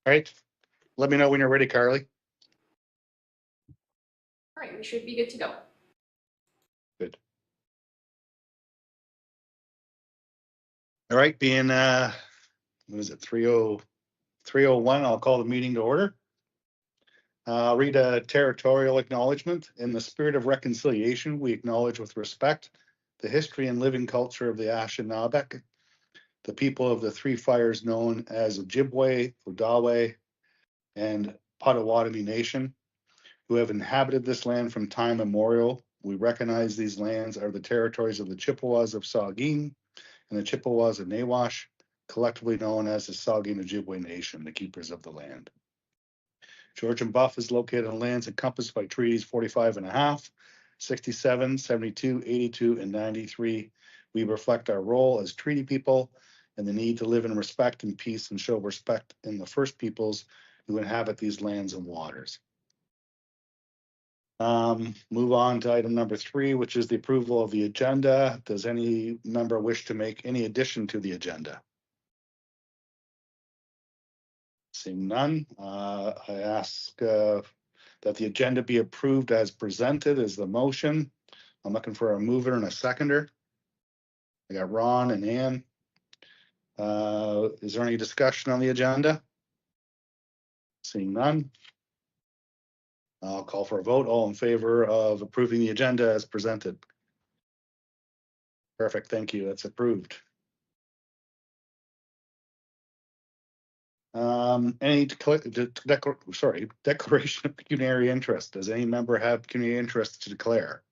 All right. Let me know when you're ready, Carly. All right, we should be good to go. Good. All right, being what is it, 3:01, I'll call the meeting to order. I'll read a territorial acknowledgement. In the spirit of reconciliation, we acknowledge with respect the history and living culture of the Anishinaabe, the people of the three fires known as Ojibwe, Odawa, and Potawatomi Nation, who have inhabited this land from time immemorial. We recognize these lands are the territories of the Chippewas of Saugeen and the Chippewas of Nawash, collectively known as the Saugeen Ojibwe Nation, the keepers of the land. Georgian Bluff is located on lands encompassed by treaties 45.5, 67, 72, 82, and 93. We reflect our role as treaty people and the need to live in respect and peace and show respect in the First Peoples who inhabit these lands and waters. Move on to item number 3, which is the approval of the agenda. Does any member wish to make any addition to the agenda? Seeing none, I ask that the agenda be approved as presented as the motion. I'm looking for a mover and a seconder. I got Ron and Ann. Is there any discussion on the agenda? Seeing none, I'll call for a vote. All in favor of approving the agenda as presented? Perfect, thank you. That's approved. Any declaration of pecuniary interest. Does any member have pecuniary interest to declare?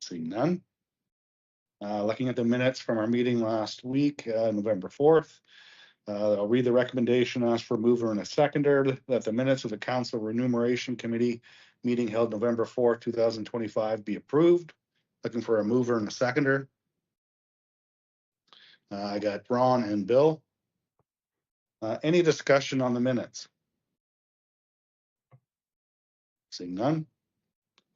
Seeing none. Looking at the minutes from our meeting last week, November 4th, I'll read the recommendation, ask for a mover and a seconder that the minutes of the Council Remuneration Committee meeting held November 4th, 2025 be approved. Looking for a mover and a seconder. I got Ron and Bill. Any discussion on the minutes? Seeing none,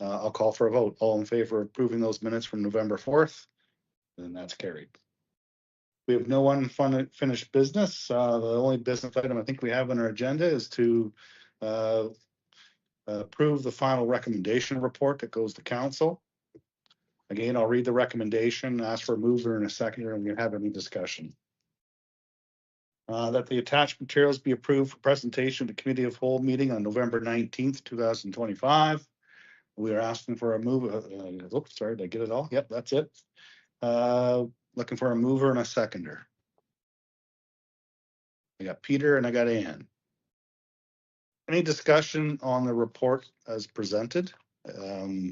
I'll call for a vote. All in favor of approving those minutes from November 4th, then that's carried. We have no unfinished business. The only business item I think we have on our agenda is to approve the final recommendation report that goes to council. Again, I'll read the recommendation, ask for a mover and a seconder, and we have any discussion. That the attached materials be approved for presentation to the Committee of Whole meeting on November 19th, 2025. We are asking for a move. Oops, sorry, did I get it all? Yep, that's it. Looking for a mover and a seconder. I got Peter and I got Ann. Any discussion on the report as presented? I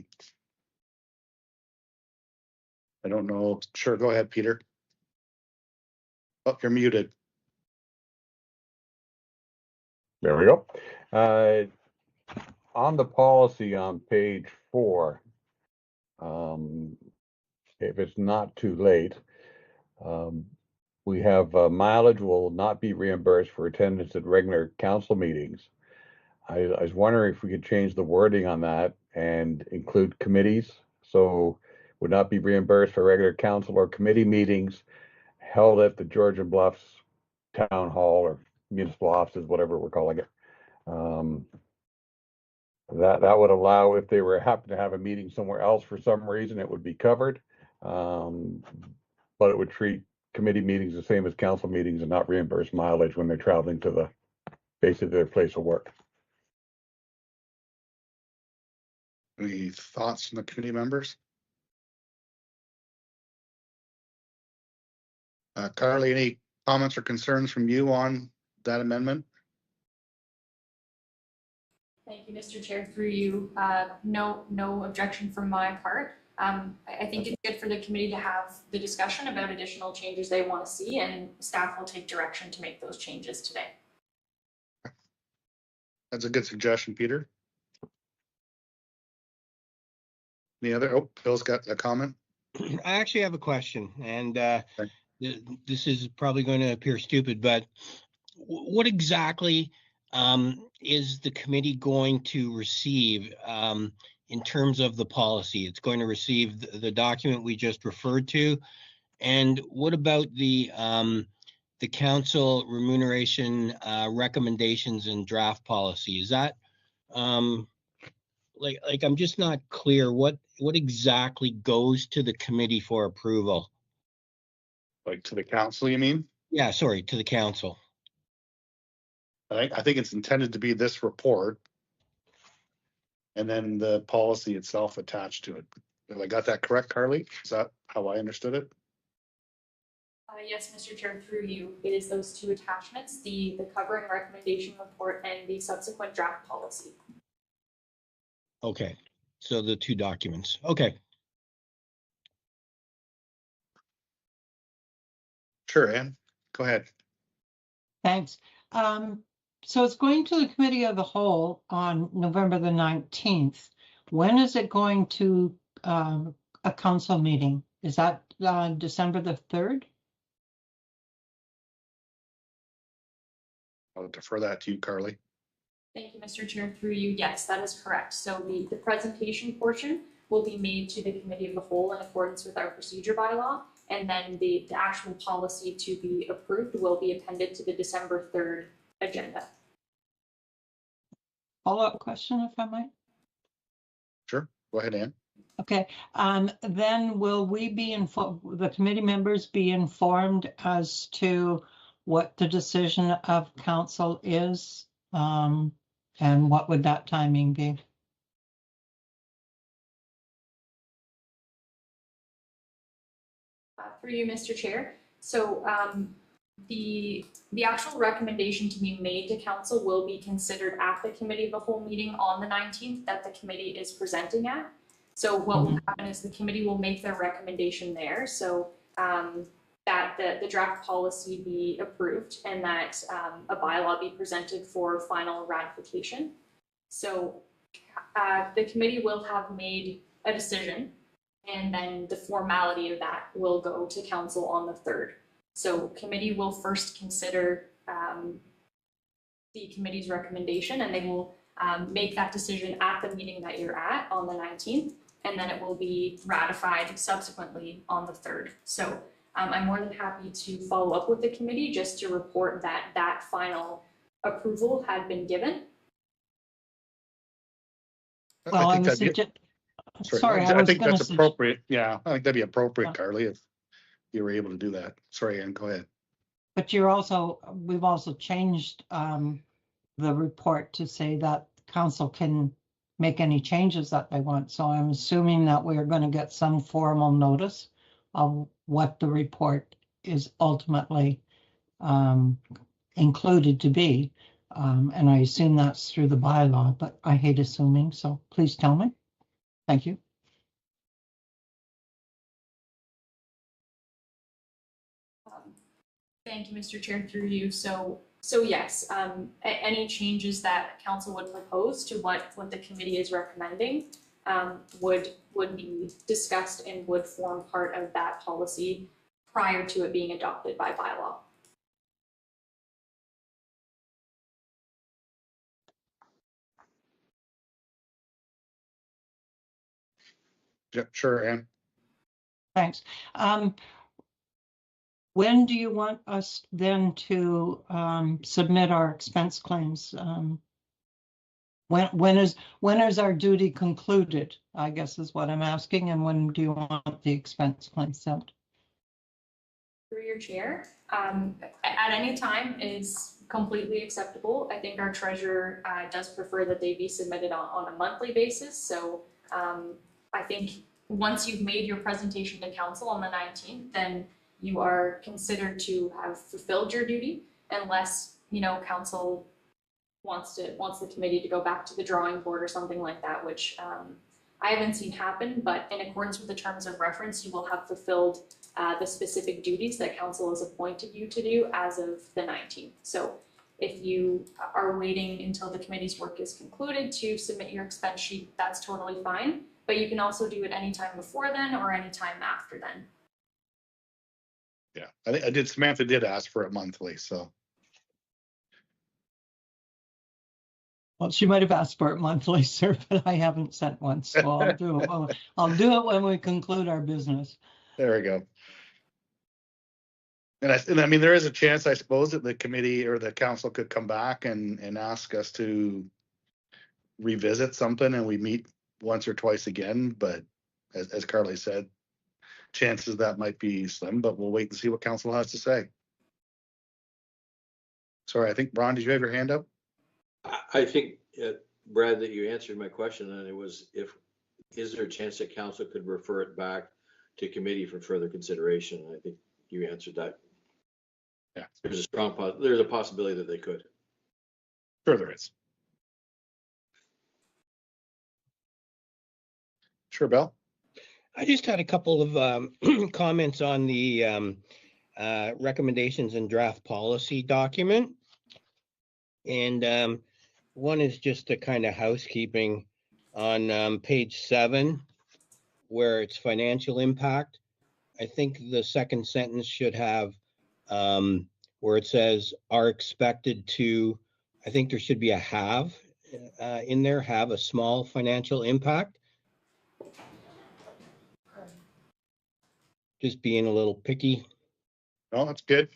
don't know. Sure, go ahead, Peter. Oh, you're muted. There we go. On the policy on page 4, if it's not too late, we have mileage will not be reimbursed for attendance at regular council meetings. I was wondering if we could change the wording on that and include committees. So would not be reimbursed for regular council or committee meetings held at the Georgian Bluffs Town Hall or municipal offices, whatever we're calling it. That would allow, if they were happen to have a meeting somewhere else for some reason, it would be covered. But it would treat committee meetings the same as council meetings and not reimburse mileage when they're traveling to the basically their place of work. Any thoughts from the committee members? Carly, any comments or concerns from you on that amendment? Thank you, Mr. Chair. Through you, no objection from my part. I think it's good for the committee to have the discussion about additional changes they want to see, and staff will take direction to make those changes today. That's a good suggestion, Peter. Any other? Oh, Bill's got a comment. I actually have a question, and this is probably going to appear stupid, but what exactly is the committee going to receive in terms of the policy? It's going to receive the document we just referred to, and what about the the council remuneration recommendations and draft policy. Is that like I'm just not clear what exactly goes to the committee for approval? Like to the council, you mean? Yeah, sorry, to the council. I think it's intended to be this report. And then the policy itself attached to it. Have I got that correct, Carly? Is that how I understood it? Yes, Mr. Chair, through you, it is those two attachments, the covering recommendation report and the subsequent draft policy. Okay, so the two documents. Okay. Sure, Ann, go ahead. Thanks. So it's going to the committee of the whole on November the 19th. When is it going to a council meeting? Is that December the 3rd? I'll defer that to you, Carly. Thank you, Mr. Chair, through you. Yes, that is correct. So the presentation portion will be made to the committee of the whole in accordance with our procedure bylaw. And then the actual policy to be approved will be appended to the December 3rd agenda. Follow-up question, if I might. Sure, go ahead, Ann. Okay, then will we be the committee members be informed as to what the decision of council is? And what would that timing be? Through you, Mr. Chair. So the actual recommendation to be made to council will be considered at the committee of the whole meeting on the 19th that the committee is presenting at. So what will happen is the committee will make their recommendation there. So that the draft policy be approved and that a bylaw be presented for final ratification. So the committee will have made a decision, and then the formality of that will go to council on the 3rd. So committee will first consider the committee's recommendation, and they will make that decision at the meeting that you're at on the 19th, and then it will be ratified subsequently on the 3rd. So I'm more than happy to follow up with the committee just to report that that final approval had been given. Well, I think I think that's appropriate. Yeah, I think that'd be appropriate, Carly, if you were able to do that. Sorry, Ann, go ahead. But we've also changed the report to say that council can make any changes that they want. So I'm assuming that we're going to get some formal notice of what the report is ultimately included to be. And I assume that's through the bylaw, but I hate assuming, so please tell me. Thank you. Thank you, Mr. Chair, through you. So yes, any changes that council would propose to what the committee is recommending would be discussed and would form part of that policy prior to it being adopted by bylaw. Yep, sure, Ann. Thanks. When do you want us then to submit our expense claims? When is our duty concluded, I guess is what I'm asking, and when do you want the expense claims sent? Through your chair, at any time is completely acceptable. I think our treasurer does prefer that they be submitted on a monthly basis. So I think once you've made your presentation to council on the 19th, then you are considered to have fulfilled your duty, unless, you know, council wants the committee to go back to the drawing board or something like that, which I haven't seen happen, but in accordance with the terms of reference, you will have fulfilled the specific duties that council has appointed you to do as of the 19th. So if you are waiting until the committee's work is concluded to submit your expense sheet, that's totally fine, but you can also do it anytime before then or anytime after then. Yeah, I did. Samantha did ask for it monthly, so. Well, she might have asked for it monthly, sir, but I haven't sent one, so I'll do it. I'll do it when we conclude our business. There we go. And I mean, there is a chance, I suppose, that the committee or the council could come back and ask us to revisit something and we meet once or twice again, but as Carly said, chances that might be slim, but we'll wait and see what council has to say. Sorry, I think, Ron, did you have your hand up? I think, Brad, that you answered my question, and it was, is there a chance that council could refer it back to committee for further consideration? I think you answered that. Yeah. There's a possibility that they could. Sure there is. Sure, Bill? I just had a couple of comments on the recommendations and draft policy document. And one is just a kind of housekeeping on page 7, where it's financial impact. I think the second sentence should have where it says are expected to, I think there should be a have in there, have a small financial impact. Just being a little picky. No, that's good.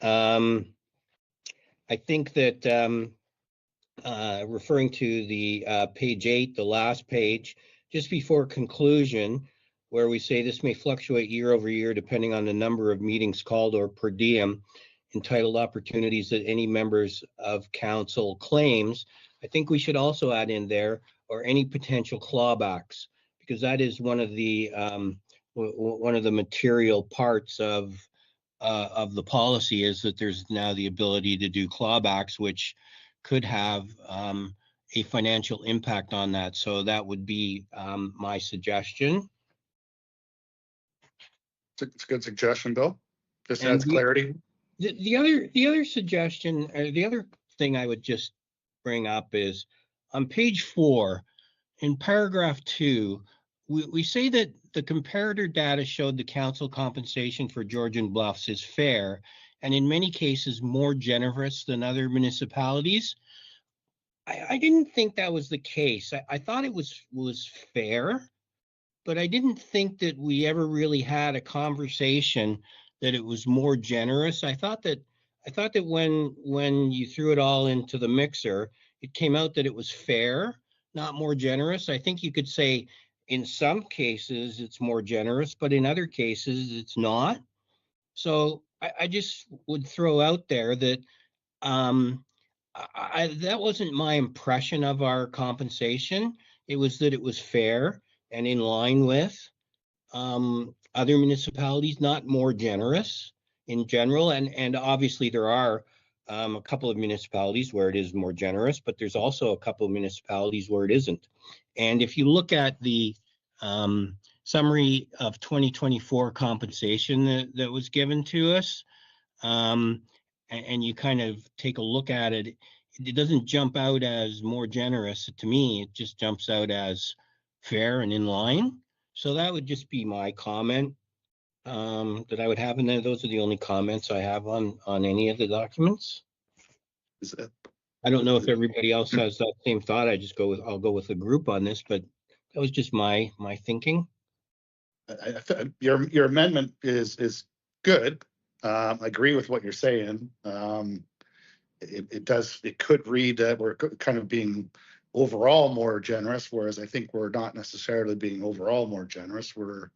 I think that referring to the page 8, the last page, just before conclusion, where we say this may fluctuate year over year depending on the number of meetings called or per diem, entitled opportunities that any members of council claims, I think we should also add in there, or any potential clawbacks, because that is one of the material parts of the policy, is that there's now the ability to do clawbacks, which could have a financial impact on that. So that would be my suggestion. It's a good suggestion, Bill. Just And adds clarity. The other suggestion, or the other thing I would just bring up is on page 4, in paragraph 2, we say that the comparator data showed the council compensation for Georgian Bluffs is fair, and in many cases more generous than other municipalities. I didn't think that was the case. I thought it was fair, but I didn't think that we ever really had a conversation that it was more generous. I thought that when you threw it all into the mixer, it came out that it was fair, not more generous. I think you could say in some cases it's more generous, but in other cases it's not. So I just would throw out there that that wasn't my impression of our compensation. It was that it was fair and in line with other municipalities, not more generous in general. And obviously there are a couple of municipalities where it is more generous, but there's also a couple of municipalities where it isn't. And if you look at the summary of 2024 compensation that was given to us, and you kind of take a look at it, it doesn't jump out as more generous to me. It just jumps out as fair and in line. So that would just be my comment that I would have. And then those are the only comments I have on any of the documents. I don't know if everybody else has that same thought. I'll go with a group on this, but that was just my thinking. Your amendment is good. I agree with what you're saying. It could read that we're kind of being overall more generous, whereas I think we're not necessarily being overall more generous. We're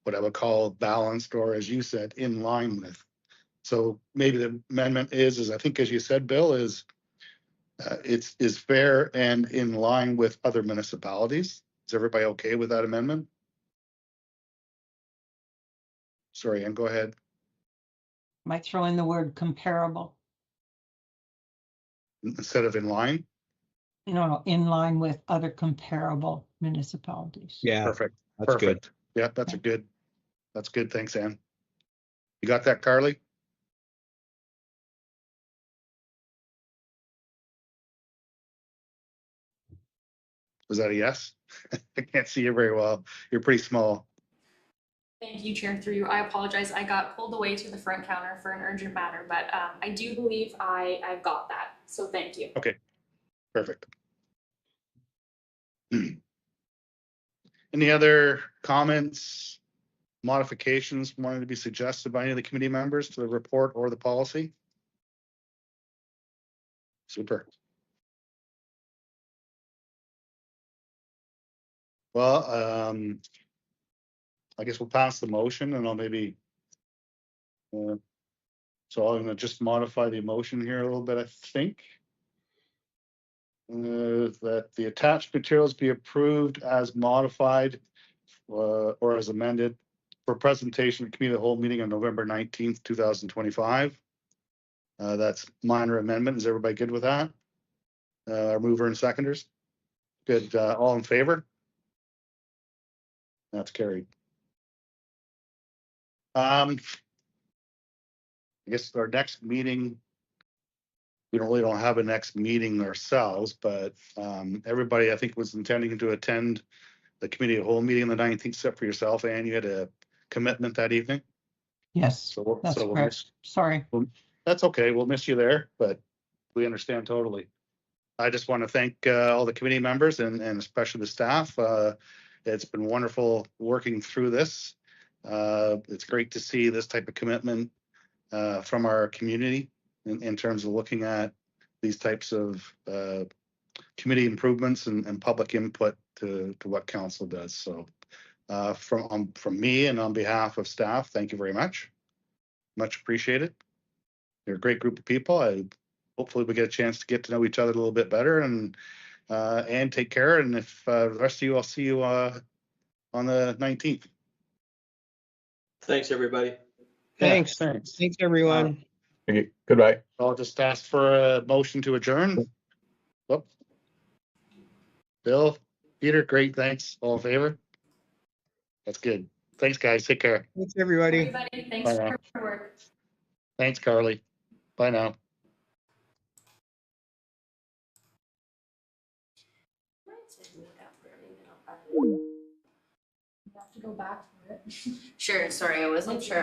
what I would call balanced, or as you said, in line with. So maybe the amendment is I think, as you said, Bill, is fair and in line with other municipalities. Is everybody okay with that amendment? Sorry, Ann, go ahead. Might throw in the word comparable. Instead of in line? No, in line with other comparable municipalities. Yeah, Perfect. that's Perfect. good. Yeah, that's good. Thanks, Ann. You got that, Carly? Was that a yes? I can't see you very well. You're pretty small. Thank you, Chair. Through you, I apologize. I got pulled away to the front counter for an urgent matter, but I do believe I've got that. So thank you. Okay, perfect. Any other comments modifications wanted to be suggested by any of the committee members to the report or the policy? Super. Well, I guess we'll pass the motion and I'll maybe, so I'm gonna just modify the motion here a little bit, I think. That the attached materials be approved as modified or as amended for presentation at committee of the whole meeting on November 19th, 2025. That's minor amendment. Is everybody good with that? Our mover and seconders? Good. All in favor? That's carried. I guess our next meeting, we don't have a next meeting ourselves, but everybody I think was intending to attend the committee of whole meeting on the 19th, except for yourself, and you had a commitment that evening. Yes, So that's we'll correct. Sorry. that's okay. We'll miss you there, but we understand totally. I just want to thank all the committee members and especially the staff. It's been wonderful working through this. It's great to see this type of commitment from our community in terms of looking at these types of committee improvements and public input to what council does. So from me and on behalf of staff, thank you very much. Much appreciated. You're a great group of people. Hopefully we get a chance to get to know each other a little bit better and take care. And if the rest of you, I'll see you on the 19th. Thanks, everybody. Thanks. Yeah, thanks. Thanks, everyone. Okay, goodbye. I'll just ask for a motion to adjourn. Oh. Bill, Peter, great, thanks. All in favor? That's good. Thanks, guys. Take care. Thanks, everybody. Everybody, thanks Bye for your work. Thanks, Carly. Bye now. You have to go back for it. Sure, sorry, I wasn't sure.